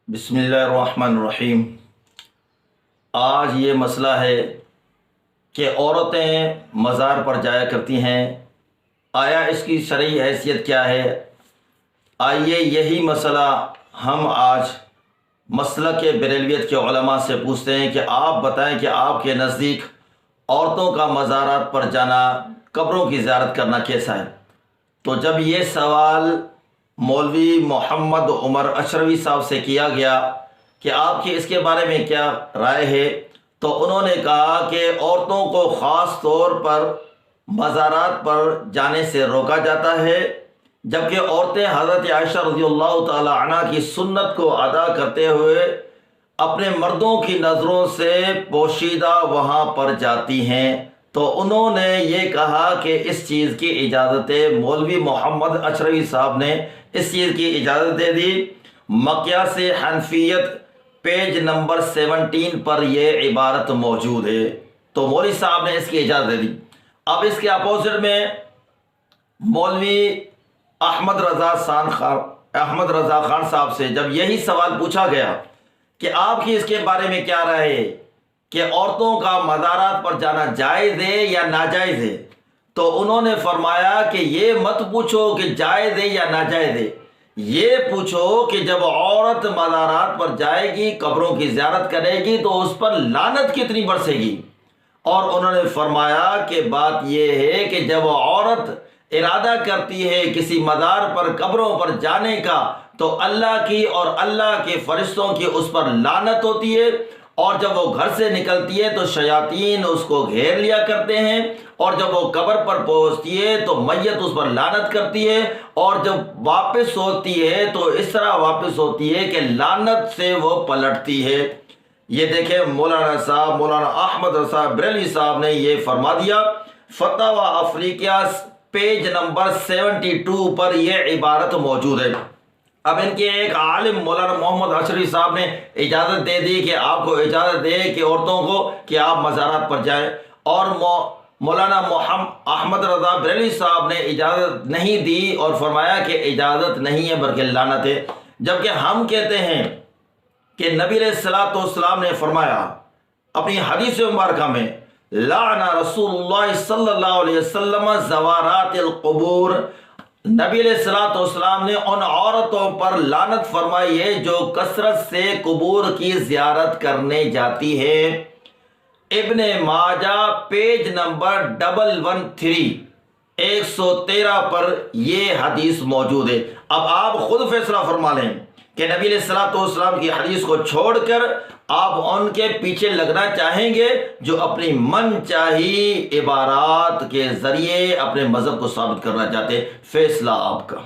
بسم اللہ الرحمن الرحیم۔ آج یہ مسئلہ ہے کہ عورتیں مزار پر جایا کرتی ہیں، آیا اس کی شرعی حیثیت کیا ہے؟ آئیے یہی مسئلہ ہم آج مسلک بریلویت کے علماء سے پوچھتے ہیں کہ آپ بتائیں کہ آپ کے نزدیک عورتوں کا مزارات پر جانا، قبروں کی زیارت کرنا کیسا ہے؟ تو جب یہ سوال مولوی محمد عمر اشروی صاحب سے کیا گیا کہ آپ کی اس کے بارے میں کیا رائے ہے، تو انہوں نے کہا کہ عورتوں کو خاص طور پر مزارات پر جانے سے روکا جاتا ہے، جبکہ عورتیں حضرت عائشہ رضی اللہ تعالی عنہ کی سنت کو ادا کرتے ہوئے اپنے مردوں کی نظروں سے پوشیدہ وہاں پر جاتی ہیں۔ تو انہوں نے یہ کہا کہ اس چیز کی اجازت ہے، مولوی محمد اشروی صاحب نے اس چیز کی اجازت دے دی۔ مقیاس حنفیت پیج نمبر 17 پر یہ عبارت موجود ہے، تو مولوی صاحب نے اس کی اجازت دے دی۔ اب اس کے اپوزٹ میں مولوی احمد رضا خان صاحب سے جب یہی سوال پوچھا گیا کہ آپ کی اس کے بارے میں کیا رائے ہے کہ عورتوں کا مزارات پر جانا جائز ہے یا ناجائز ہے، تو انہوں نے فرمایا کہ یہ مت پوچھو کہ جائز ہے یا ناجائز ہے، یہ پوچھو کہ جب عورت مزارات پر جائے گی، قبروں کی زیارت کرے گی، تو اس پر لعنت کتنی برسے گی۔ اور انہوں نے فرمایا کہ بات یہ ہے کہ جب عورت ارادہ کرتی ہے کسی مزار پر، قبروں پر جانے کا، تو اللہ کی اور اللہ کے فرشتوں کی اس پر لعنت ہوتی ہے، اور جب وہ گھر سے نکلتی ہے تو شیاطین اس کو گھیر لیا کرتے ہیں، اور جب وہ قبر پر پہنچتی ہے تو میت اس پر لعنت کرتی ہے، اور جب واپس ہوتی ہے تو اس طرح واپس ہوتی ہے کہ لعنت سے وہ پلٹتی ہے۔ یہ دیکھیں مولانا احمد رضا بریلوی صاحب نے یہ فرما دیا، فتاوی افریقیہ پیج نمبر 72 پر یہ عبارت موجود ہے۔ اب ان کے ایک عالم مولانا محمد اشروی صاحب نے اجازت دے دی کہ آپ کو اجازت دے کہ عورتوں کو کہ آپ مزارات پر جائیں، اور مولانا احمد رضا بریلوی صاحب نے اجازت نہیں دی اور فرمایا کہ اجازت نہیں ہے بلکہ لعنت ہے، جبکہ ہم کہتے ہیں کہ نبی علیہ الصلوۃ والسلام نے فرمایا اپنی حدیث مبارکہ میں، لعن رسول اللہ صلی اللہ علیہ وسلم زوارات القبور، نبی علیہ الصلوۃ والسلام نے ان عورتوں پر لعنت فرمائی ہے جو کثرت سے قبور کی زیارت کرنے جاتی ہے۔ ابن ماجہ پیج نمبر 113 پر یہ حدیث موجود ہے۔ اب آپ خود فیصلہ فرما لیں کہ نبی علیہ الصلوۃ والسلام کی حدیث کو چھوڑ کر آپ ان کے پیچھے لگنا چاہیں گے جو اپنی من چاہی عبارات کے ذریعے اپنے مذہب کو ثابت کرنا چاہتے ہیں۔ فیصلہ آپ کا۔